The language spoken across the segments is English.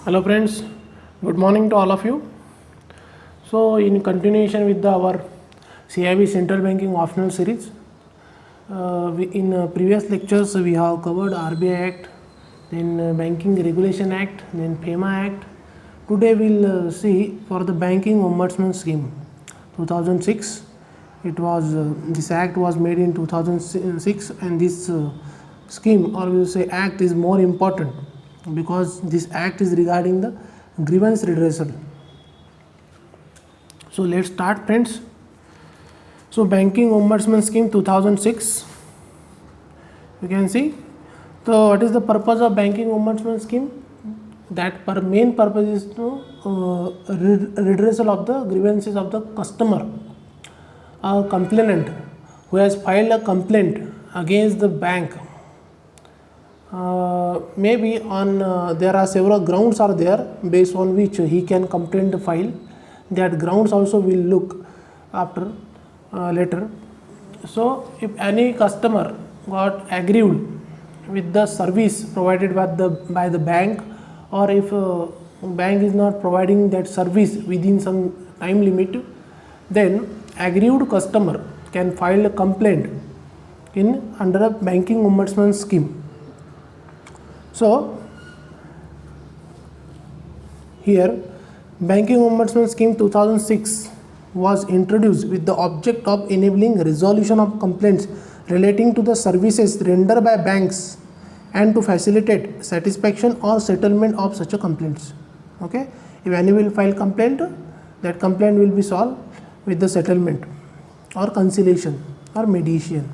Hello friends, good morning to all of you. So in continuation with our CIB Central Banking optional series, in previous lectures we have covered RBI Act, then Banking Regulation Act, then FEMA Act. Today we will see for the Banking Ombudsman Scheme 2006. It was this act was made in 2006, and this scheme, or we will say act, is more important because this act is regarding the grievance redressal. So let's start, friends. So Banking Ombudsman Scheme 2006, you can see. So what is the purpose of Banking Ombudsman Scheme? That main purpose is to redressal of the grievances of the customer or complainant who has filed a complaint against the bank. Maybe on there are several grounds are there based on which he can complain the file. That grounds also will look after later. So if any customer got aggrieved with the service provided by the bank, or if bank is not providing that service within some time limit, then aggrieved customer can file a complaint under a Banking Ombudsman Scheme. So here Banking Ombudsman Scheme 2006 was introduced with the object of enabling resolution of complaints relating to the services rendered by banks and to facilitate satisfaction or settlement of such a complaints. Okay, if any will file complaint, that complaint will be solved with the settlement or conciliation or mediation.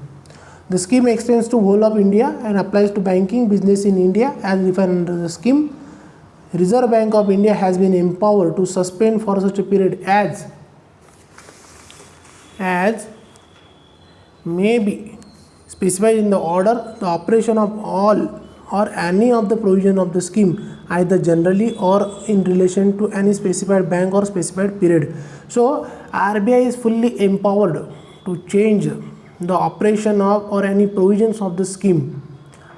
The scheme extends to whole of India and applies to banking business in India as defined under the scheme. Reserve Bank of India has been empowered to suspend for such a period as may be specified in the order the operation of all or any of the provision of the scheme, either generally or in relation to any specified bank or specified period. So RBI is fully empowered to change the operation of or any provisions of the scheme.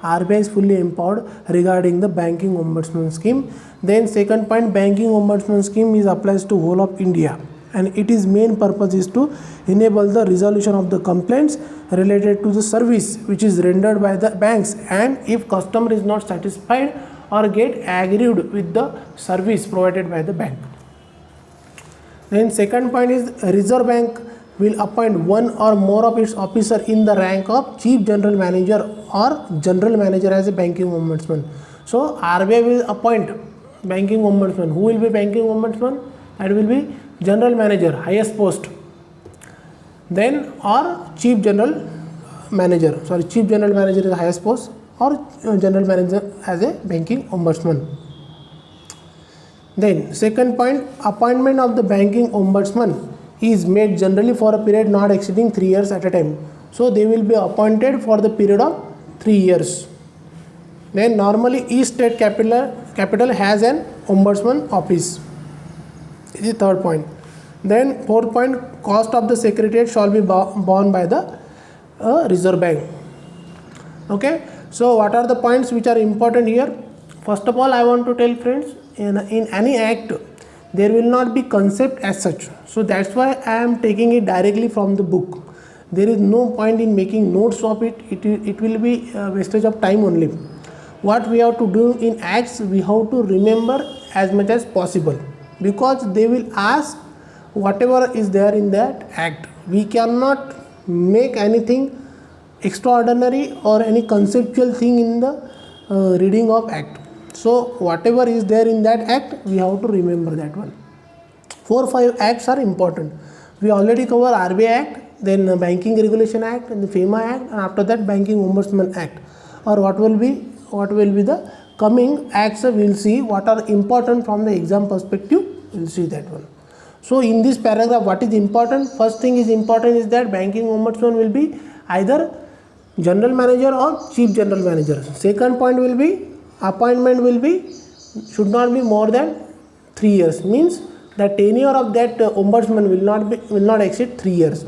RBI is fully empowered regarding the Banking Ombudsman Scheme. Then second point, Banking Ombudsman Scheme is applies to whole of India, and its main purpose is to enable the resolution of the complaints related to the service which is rendered by the banks, and if customer is not satisfied or get aggrieved with the service provided by the bank. Then second point is Reserve Bank will appoint one or more of its officer in the rank of Chief General Manager or General Manager as a Banking Ombudsman. So RBI will appoint Banking Ombudsman. Who will be Banking Ombudsman? That will be General Manager, highest post. Then or Chief General Manager. Sorry, Chief General Manager is the highest post, or General Manager as a Banking Ombudsman. Then second point, appointment of the Banking Ombudsman is made generally for a period not exceeding 3 years at a time. So they will be appointed for the period of 3 years. Then normally each state capital has an ombudsman office. This is the third point. Then fourth point, cost of the secretariat shall be borne by the Reserve Bank. Okay, so what are the points which are important here? First of all, I want to tell friends, in any act there will not be concept as such. So that's why I am taking it directly from the book. There is no point in making notes of it. It will be a wastage of time only. What we have to do in acts, we have to remember as much as possible, because they will ask whatever is there in that act. We cannot make anything extraordinary or any conceptual thing in the reading of act. So whatever is there in that act, we have to remember that one. 4-5 acts are important. We already cover RBI Act, then Banking Regulation Act, and the FEMA Act, and after that Banking Ombudsman Act. Or what will be the coming acts, we will see what are important from the exam perspective. We will see that one. So in this paragraph, what is important? First thing is important is that Banking Ombudsman will be either General Manager or Chief General Manager. Second point will be appointment should not be more than 3 years. Means the tenure of that ombudsman will not exceed 3 years.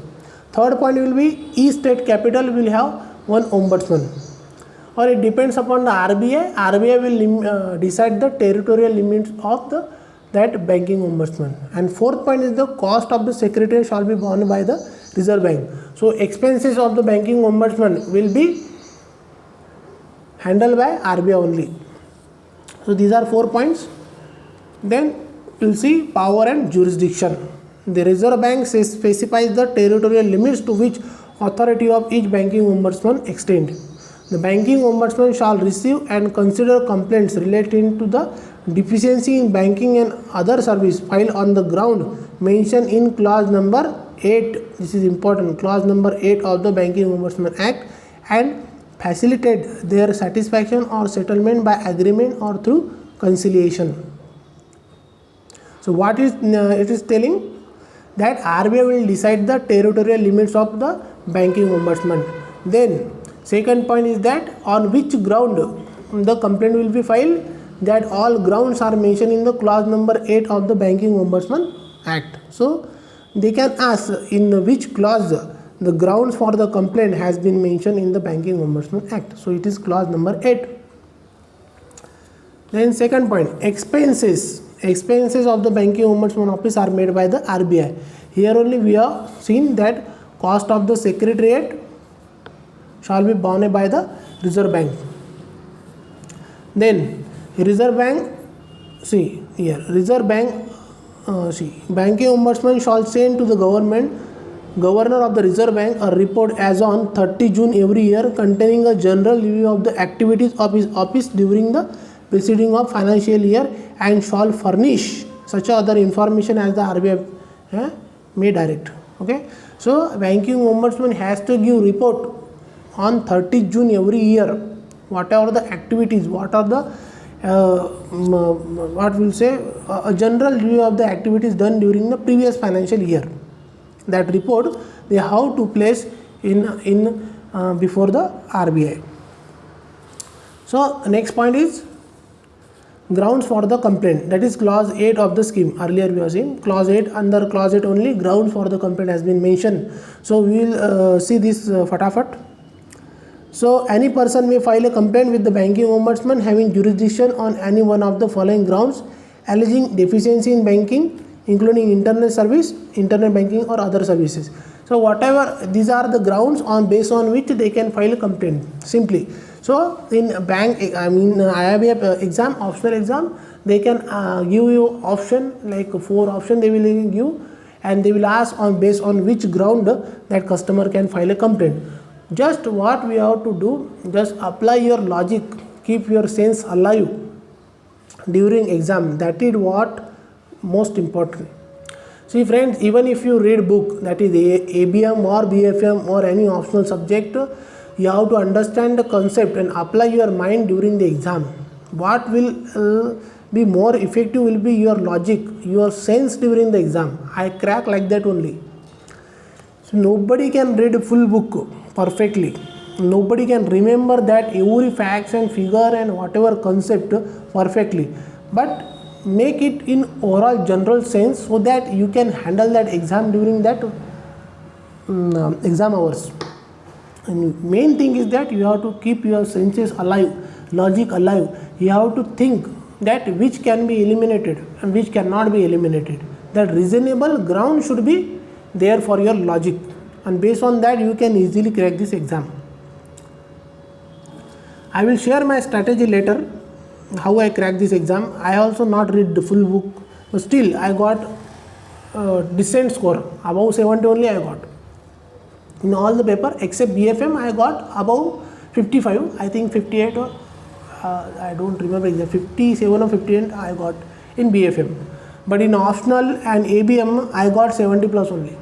Third point will be each state capital will have one ombudsman. or it depends upon the RBI. RBI will decide the territorial limits of that banking ombudsman. And fourth point is the cost of the secretariat shall be borne by the Reserve Bank. So expenses of the banking ombudsman will be handled by RBI only. So these are 4 points. Then we'll see power and jurisdiction. The Reserve Bank specifies the territorial limits to which authority of each banking ombudsman extend. The banking ombudsman shall receive and consider complaints relating to the deficiency in banking and other service filed on the ground mentioned in clause number 8. This is important. Clause number 8 of the Banking Ombudsman Act, and facilitate their satisfaction or settlement by agreement or through conciliation. So what is it is telling that RBI will decide the territorial limits of the banking ombudsman. Then second point is that on which ground the complaint will be filed, that all grounds are mentioned in the clause number 8 of the Banking Ombudsman Act. So they can ask in which clause the grounds for the complaint has been mentioned in the Banking Ombudsman Act. So it is clause number 8. Then second point, expenses of the Banking Ombudsman Office are made by the RBI. Here only we have seen that cost of the secretariat shall be borne by the Reserve Bank. Then Reserve Bank, see here, Reserve Bank, Banking Ombudsman shall send to the Governor of the Reserve Bank a report as on 30 June every year containing a general review of the activities of his office during the preceding of financial year, and shall furnish such other information as the RBI may direct. Okay, so Banking Ombudsman has to give report on 30 June every year, whatever the activities, what are the what we'll say, a general review of the activities done during the previous financial year. That report they have to place in before the RBI. So next point is grounds for the complaint, that is clause 8 of the scheme. Earlier we were saying clause 8, under clause 8 only grounds for the complaint has been mentioned. So we will see this fatafat. So any person may file a complaint with the Banking Ombudsman having jurisdiction on any one of the following grounds: alleging deficiency in banking, including internet service, internet banking or other services. So whatever, these are the grounds on based on which they can file a complaint simply. So in bank, IIB exam, optional exam, they can give you option like 4 option they will give, and they will ask on based on which ground that customer can file a complaint. Just what we have to do, just apply your logic, keep your sense alive during exam. That is what most important. See friends, even if you read book, that is ABM or BFM or any optional subject, you have to understand the concept and apply your mind during the exam. What will be more effective will be your logic, your sense during the exam. I crack like that only. So nobody can read a full book perfectly. Nobody can remember that every facts and figure and whatever concept perfectly. But make it in overall general sense so that you can handle that exam during that exam hours. And main thing is that you have to keep your senses alive, logic alive. You have to think that which can be eliminated and which cannot be eliminated. That reasonable ground should be there for your logic, and based on that you can easily crack this exam. I will share my strategy later, how I crack this exam. I also not read the full book, but still I got decent score, above 70 only I got. In all the paper except BFM I got above 55, I think 58 or I don't remember exactly, 57 or 58 I got in BFM. But in optional and ABM I got 70 plus only.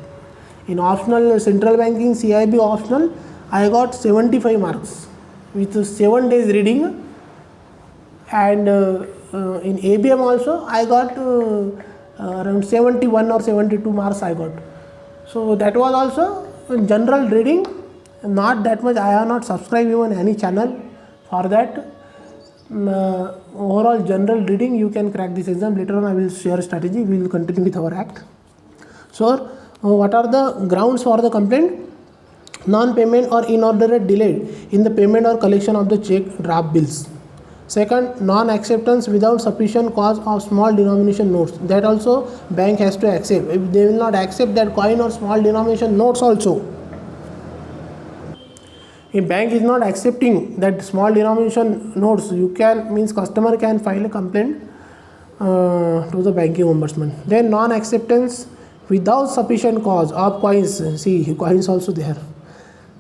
In optional central banking CIB optional I got 75 marks with 7 days reading, and in ABM also I got around 71 or 72 marks I got. So that was also general reading, not that much. I have not subscribed even any channel for that. Overall general reading you can crack this exam. Later on I will share strategy. We will continue with our act. So what are the grounds for the complaint? non-payment or inordinate delay in the payment or collection of the check draft bills. Second, non-acceptance without sufficient cause of small denomination notes. That also bank has to accept. If they will not accept that coin or small denomination notes also, if bank is not accepting that small denomination notes, you can means customer can file a complaint to the banking ombudsman. Then non-acceptance without sufficient cause of coins. See, coins also there.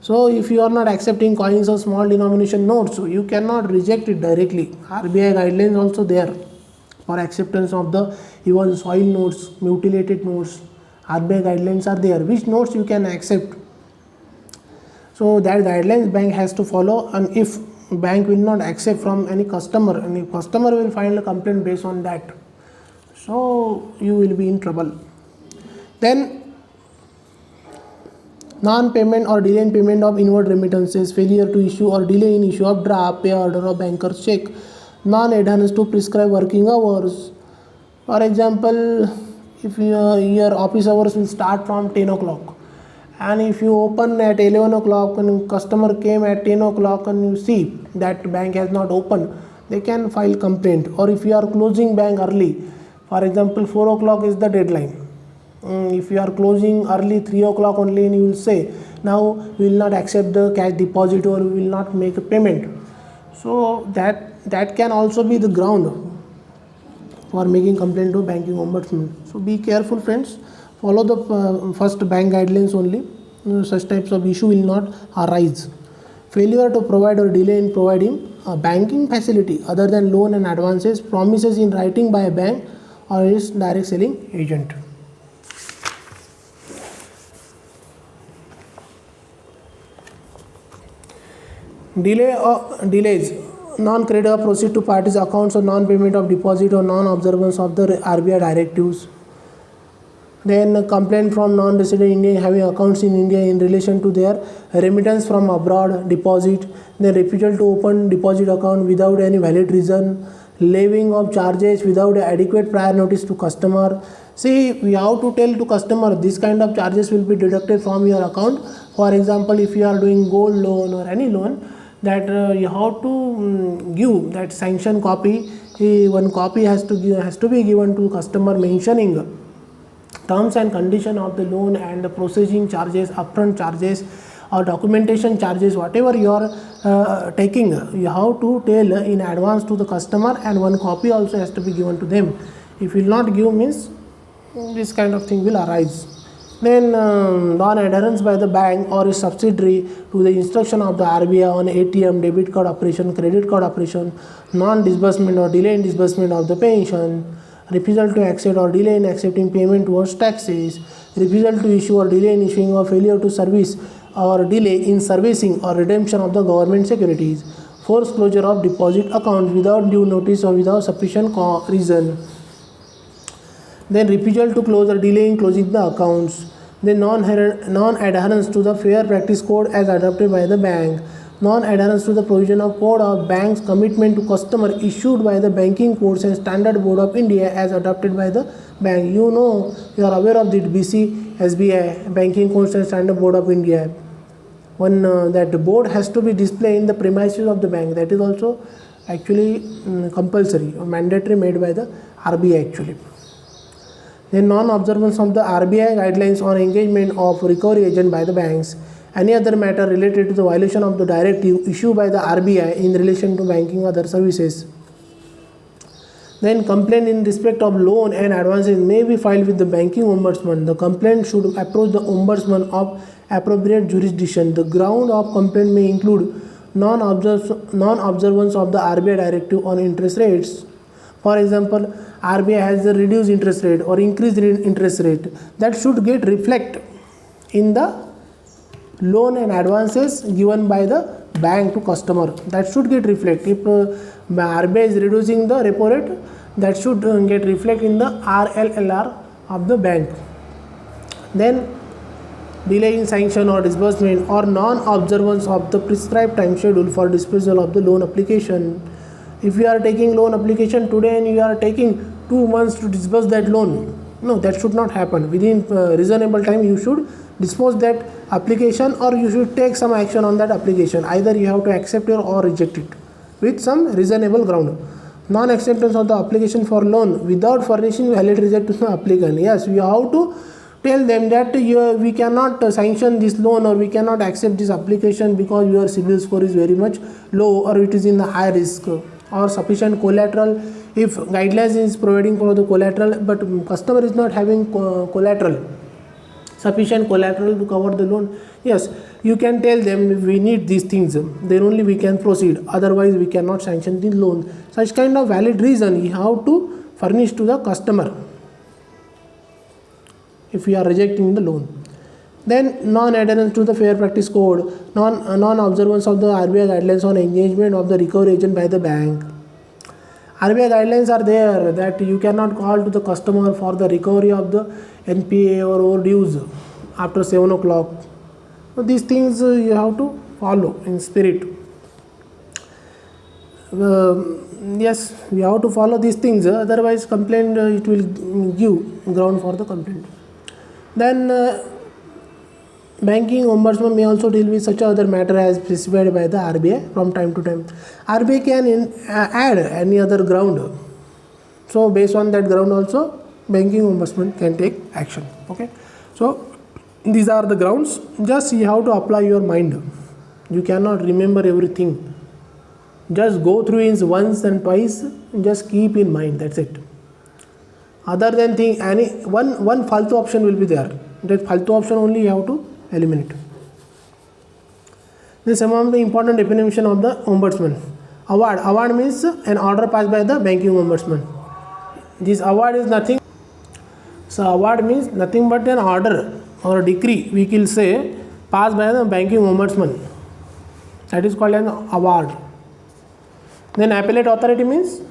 So if you are not accepting coins or small denomination notes, so you cannot reject it directly. RBI guidelines also there for acceptance of the even soil notes, mutilated notes. RBI guidelines are there which notes you can accept. So that guidelines bank has to follow, and if bank will not accept from any customer will file a complaint based on that. So you will be in trouble. Then non-payment or delay in payment of inward remittances, failure to issue or delay in issue of draft, pay order or banker's check, non-adherence to prescribed working hours. For example, if your office hours will start from 10 o'clock and if you open at 11 o'clock and customer came at 10 o'clock and you see that bank has not opened, they can file complaint. Or if you are closing bank early, for example 4 o'clock is the deadline. If you are closing early 3 o'clock only and you will say now we will not accept the cash deposit or we will not make a payment, so that can also be the ground for making complaint to banking ombudsman. So be careful friends, follow the first bank guidelines only. Such types of issue will not arise. Failure to provide or delay in providing a banking facility other than loan and advances, promises in writing by a bank or its direct selling agent. Delays, non-credit of proceed to parties' accounts or non-payment of deposit or non-observance of the RBI directives. Then complaint from non-resident Indian having accounts in India in relation to their remittance from abroad, deposit, then refusal to open deposit account without any valid reason, levying of charges without adequate prior notice to customer. See, we have to tell to customer this kind of charges will be deducted from your account. For example, if you are doing gold loan or any loan, that you have to give that sanction copy. One copy has to be given to customer mentioning terms and condition of the loan and the processing charges, upfront charges or documentation charges, whatever you are taking, you have to tell in advance to the customer, and one copy also has to be given to them. If you will not give, means this kind of thing will arise. Then non-adherence by the bank or a subsidiary to the instruction of the RBI on ATM, debit card operation, credit card operation, non-disbursement or delay in disbursement of the pension, refusal to accept or delay in accepting payment towards taxes, refusal to issue or delay in issuing or failure to service or delay in servicing or redemption of the government securities, forced closure of deposit accounts without due notice or without sufficient reason. Then refusal to close or delay in closing the accounts. Then non-adherence to the fair practice code as adopted by the bank. Non-adherence to the provision of code of bank's commitment to customer issued by the banking codes and standard board of India as adopted by the bank. You know, you are aware of the BC, SBI, banking codes and standard board of India. When that board has to be displayed in the premises of the bank, that is also actually compulsory or mandatory made by the RBI actually. Then non-observance of the RBI guidelines on engagement of recovery agent by the banks. Any other matter related to the violation of the directive issued by the RBI in relation to banking other services. Then complaint in respect of loan and advances may be filed with the banking ombudsman. The complaint should approach the ombudsman of appropriate jurisdiction. The ground of complaint may include non-observance of the RBI directive on interest rates. For example, RBI has a reduced interest rate or increased interest rate. That should get reflect in the loan and advances given by the bank to customer. That should get reflect. If RBI is reducing the repo rate, that should get reflect in the RLLR of the bank. Then delay in sanction or disbursement or non-observance of the prescribed time schedule for disposal of the loan application. If you are taking loan application today and you are taking 2 months to disburse that loan, no, that should not happen. Within reasonable time you should dispose that application, or you should take some action on that application. Either you have to accept it or reject it with some reasonable ground. Non-acceptance of the application for loan without furnishing valid reason to the applicant. Yes, we have to tell them that we cannot sanction this loan, or we cannot accept this application because your CIBIL score is very much low, or it is in the high risk, or sufficient collateral. If guidelines is providing for the collateral but customer is not having collateral, sufficient collateral to cover the loan, yes, you can tell them we need these things, then only we can proceed, otherwise we cannot sanction the loan. Such kind of valid reason you have to furnish to the customer if we are rejecting the loan. Then non-adherence to the fair practice code, non-observance of the RBI guidelines on engagement of the recovery agent by the bank. RBI guidelines are there that you cannot call to the customer for the recovery of the NPA or overdues after 7 o'clock. So these things you have to follow in spirit. Yes, we have to follow these things, otherwise complaint it will give ground for the complaint. Then banking ombudsman may also deal with such other matter as specified by the RBI from time to time. RBI can add any other ground. So based on that ground also banking ombudsman can take action. Okay. So these are the grounds. Just you have to apply your mind. You cannot remember everything. Just go through it once and twice. Just keep in mind. That's it. Other than think any one faltu option will be there. That faltu option only you have to eliminate. Then some of the important definition of the ombudsman. Award means an order passed by the banking ombudsman. This award is nothing. So award means nothing but an order or a decree, we will say, passed by the banking ombudsman. That is called an award. Then appellate authority means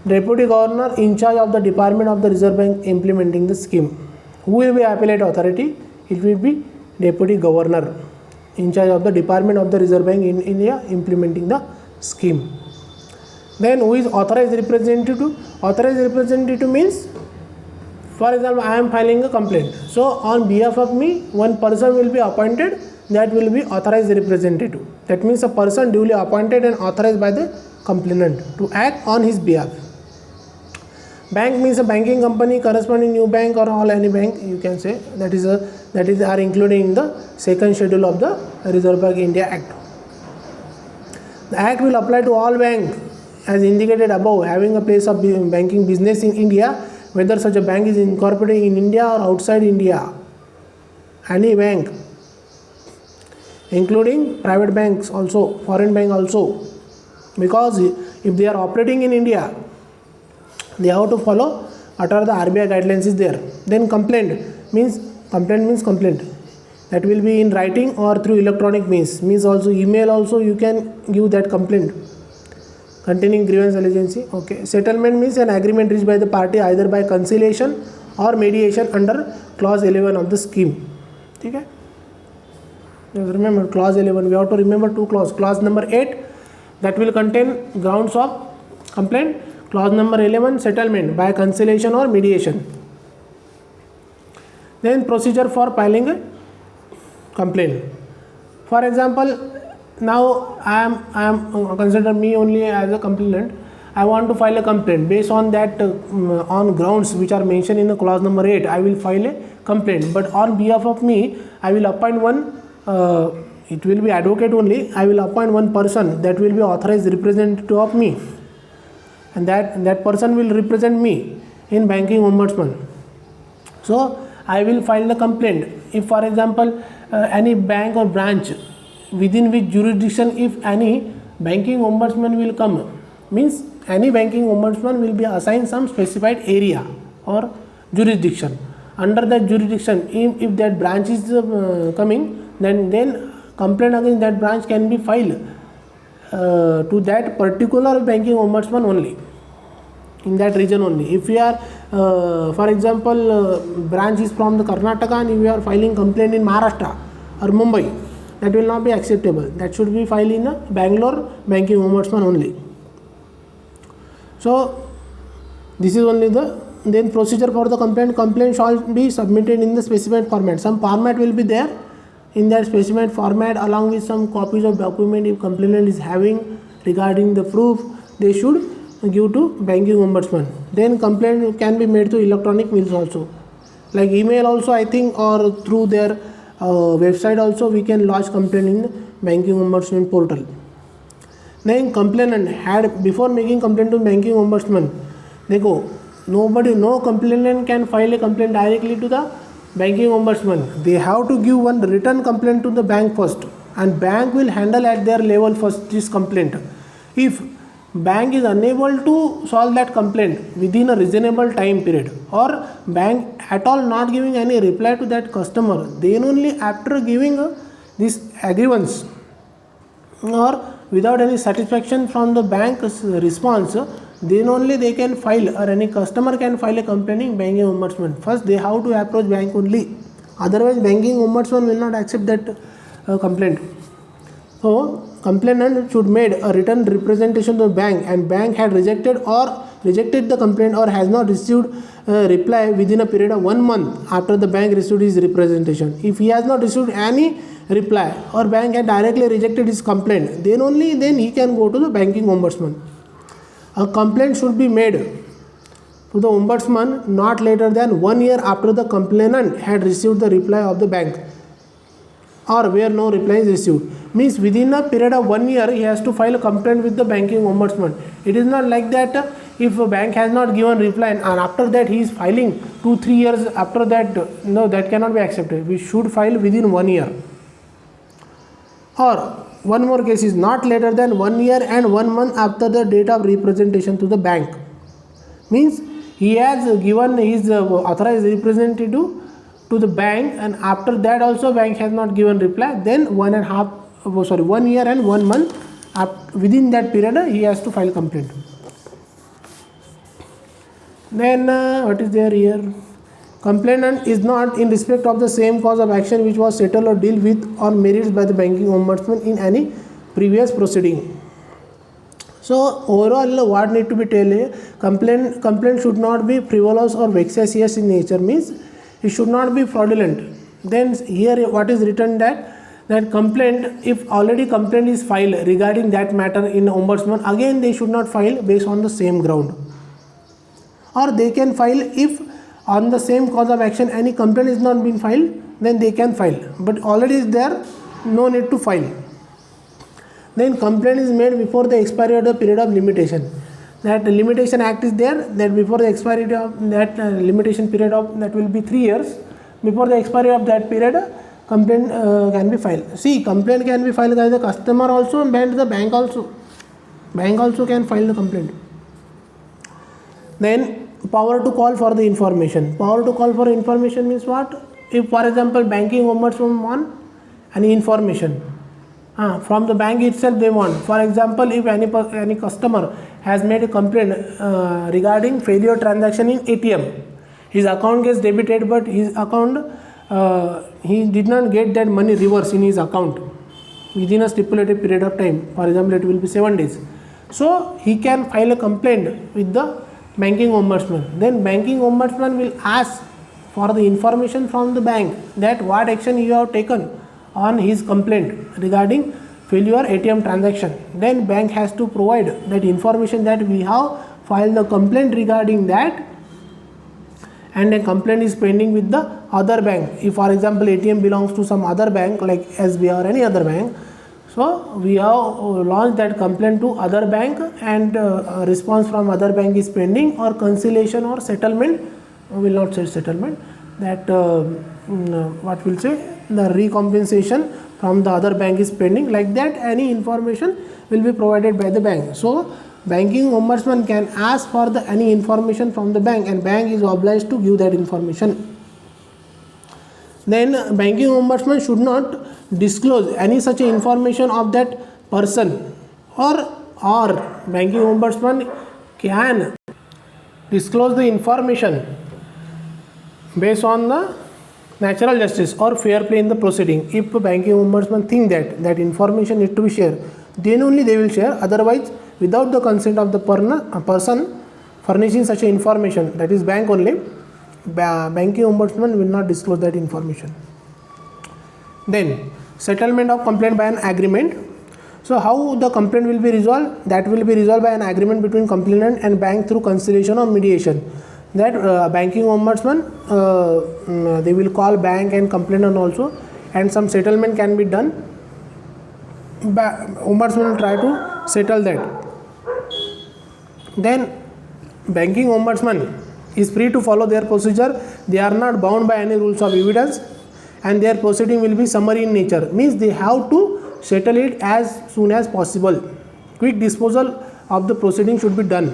deputy governor in charge of the department of the Reserve Bank implementing the scheme. Who will be appellate authority? It will be deputy governor in charge of the department of the Reserve Bank in India implementing the scheme. Then who is authorized representative? Authorized representative means, for example, I am filing a complaint. So on behalf of me, one person will be appointed, that will be authorized representative. That means a person duly appointed and authorized by the complainant to act on his behalf. Bank means a banking company corresponding new bank or all any bank, you can say, that is are included in the second schedule of the Reserve Bank India Act. The Act will apply to all banks as indicated above having a place of banking business in India, whether such a bank is incorporated in India or outside India. Any bank, including private banks also, foreign bank also, because if they are operating in India, they have to follow whatever the RBI guidelines is there. Then complaint means complaint. That will be in writing or through electronic means also email also you can give that complaint containing grievance allegiance. Okay. Settlement means an agreement reached by the party either by conciliation or mediation under clause 11 of the scheme. Okay. Just remember clause 11. We have to remember two clause. Clause number 8 that will contain grounds of complaint. Clause number 11 settlement by conciliation or mediation. Then procedure for filing a complaint. For example, now I am consider me only as a complainant. I want to file a complaint. Based on that on grounds which are mentioned in the clause number 8, I will file a complaint. But on behalf of me, I will appoint one. It will be advocate only. I will appoint one person that will be authorized representative of me, and that person will represent me in banking ombudsman. So I will file the complaint. If for example any bank or branch within which jurisdiction, if any banking ombudsman will come, means any banking ombudsman will be assigned some specified area or jurisdiction. Under that jurisdiction, if that branch is coming, then complaint against that branch can be filed to that particular banking ombudsman only, in that region only. If we are for example branch is from the Karnataka and if we are filing complaint in Maharashtra or Mumbai, that will not be acceptable. That should be filed in a Bangalore banking ombudsman only. So this is only the then procedure for the complaint shall be submitted in the specified format. Some format will be there. In that specified format, along with some copies of document if complainant is having regarding the proof, they should give to banking ombudsman. Then complaint can be made through electronic means also, like email also I think, or through their website also we can lodge complaint in the banking ombudsman portal. Then complainant had, before making complaint to banking ombudsman, no complainant can file a complaint directly to the banking ombudsman. They have to give one written complaint to the bank first, and bank will handle at their level first this complaint. If bank is unable to solve that complaint within a reasonable time period, or bank at all not giving any reply to that customer, then only after giving this grievance or without any satisfaction from the bank's response, then only they can file, or any customer can file a complaint in banking ombudsman. First they have to approach bank only, otherwise banking ombudsman will not accept that complaint. So complainant should made a written representation to the bank, and bank had rejected the complaint or has not received a reply within a period of 1 month after the bank received his representation. If he has not received any reply, or bank had directly rejected his complaint, then he can go to the banking ombudsman. A complaint should be made to the ombudsman not later than 1 year after the complainant had received the reply of the bank, or where no reply is received. Means within a period of 1 year he has to file a complaint with the banking ombudsman. It is not like that if a bank has not given reply and after that he is filing 2-3 years after that, no, that cannot be accepted. We should file within 1 year. Or one more case is not later than 1 year and 1 month after the date of representation to the bank. Means he has given his authorized representative to the bank, and after that also bank has not given reply, then 1 year and 1 month within that period he has to file complaint. Then what is there here? Complainant is not in respect of the same cause of action which was settled or dealt with on merits by the banking ombudsman in any previous proceeding. So overall what need to be told here, complaint should not be frivolous or vexatious in nature, means it should not be fraudulent. Then here what is written, that complaint, if already complaint is filed regarding that matter in ombudsman, again they should not file based on the same ground, or they can file if on the same cause of action any complaint is not been filed, then they can file, but already is there, no need to file. Then complaint is made before the expiry of the period of limitation. That limitation act is there, that before the expiry of that limitation period of that will be 3 years, before the expiry of that period complaint can be filed. See, complaint can be filed by the customer also and the bank also. Bank also can file the complaint. Then power to call for the information. Power to call for information means what? If for example banking ombudsman want any information from the bank itself, they want, for example, if any customer has made a complaint regarding failure transaction in ATM, his account gets debited but his account he did not get that money reverse in his account within a stipulated period of time, for example it will be 7 days, so he can file a complaint with the banking ombudsman. Then banking ombudsman will ask for the information from the bank that what action you have taken on his complaint regarding failure ATM transaction. Then bank has to provide that information that we have filed the complaint regarding that, and a complaint is pending with the other bank. If for example ATM belongs to some other bank like SBI or any other bank, so we have launched that complaint to other bank, and a response from other bank is pending, or conciliation or settlement, we will not say settlement, that what will say, the recompensation from the other bank is pending, like that any information will be provided by the bank. So banking ombudsman can ask for any information from the bank, and bank is obliged to give that information. Then banking ombudsman should not disclose any such information of that person, or banking ombudsman can disclose the information based on the natural justice or fair play in the proceeding. If banking ombudsman think that information need to be shared, then only they will share, otherwise without the consent of the person furnishing such information, that is bank only, banking ombudsman will not disclose that information. Then settlement of complaint by an agreement. So how the complaint will be resolved? That will be resolved by an agreement between complainant and bank through conciliation or mediation. That banking ombudsman, they will call bank and complainant also, and some settlement can be done. Ombudsman will try to settle that. Then banking ombudsman is free to follow their procedure. They are not bound by any rules of evidence, and their proceeding will be summary in nature. Means they have to settle it as soon as possible. Quick disposal of the proceeding should be done.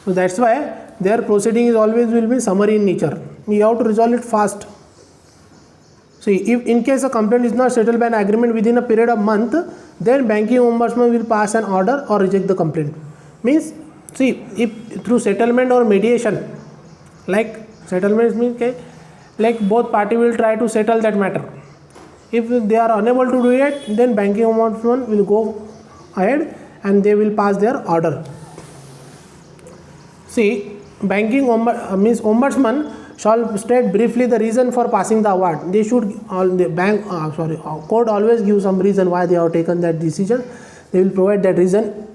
So that's why their proceeding is always will be summary in nature. You have to resolve it fast. See, if in case a complaint is not settled by an agreement within a period of month, then banking ombudsman will pass an order or reject the complaint. Means, see, if through settlement or mediation, like settlement means like both party will try to settle that matter. If they are unable to do it, then banking ombudsman will go ahead and they will pass their order. See, banking ombudsman shall state briefly the reason for passing the award. They should court always give some reason why they have taken that decision. They will provide that reason.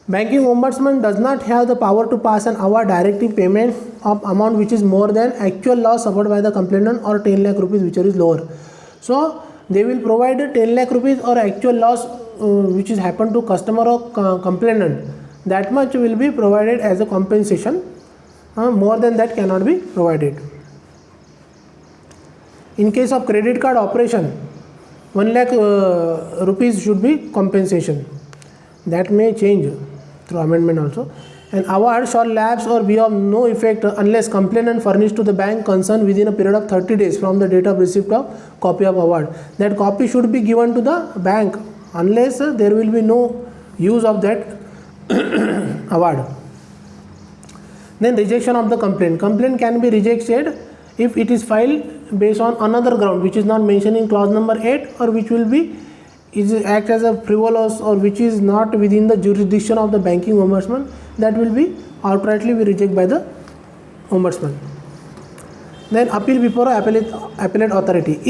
Banking ombudsman does not have the power to pass an award directing payment of amount which is more than actual loss suffered by the complainant or 10 lakh rupees which is lower. So they will provide 10 lakh rupees or actual loss which is happened to customer or complainant. That much will be provided as a compensation. More than that cannot be provided. In case of credit card operation, 1 lakh rupees should be compensation. That may change through amendment also. An award shall lapse or be of no effect unless complainant furnished to the bank concerned within a period of 30 days from the date of receipt of copy of award. That copy should be given to the bank unless there will be no use of that award. Then rejection of the complaint. Complaint can be rejected if it is filed based on another ground which is not mentioned in clause number 8 or which will be act as a frivolous or which is not within the jurisdiction of the banking ombudsman. That will be outrightly be rejected by the ombudsman. Then appeal before appellate authority.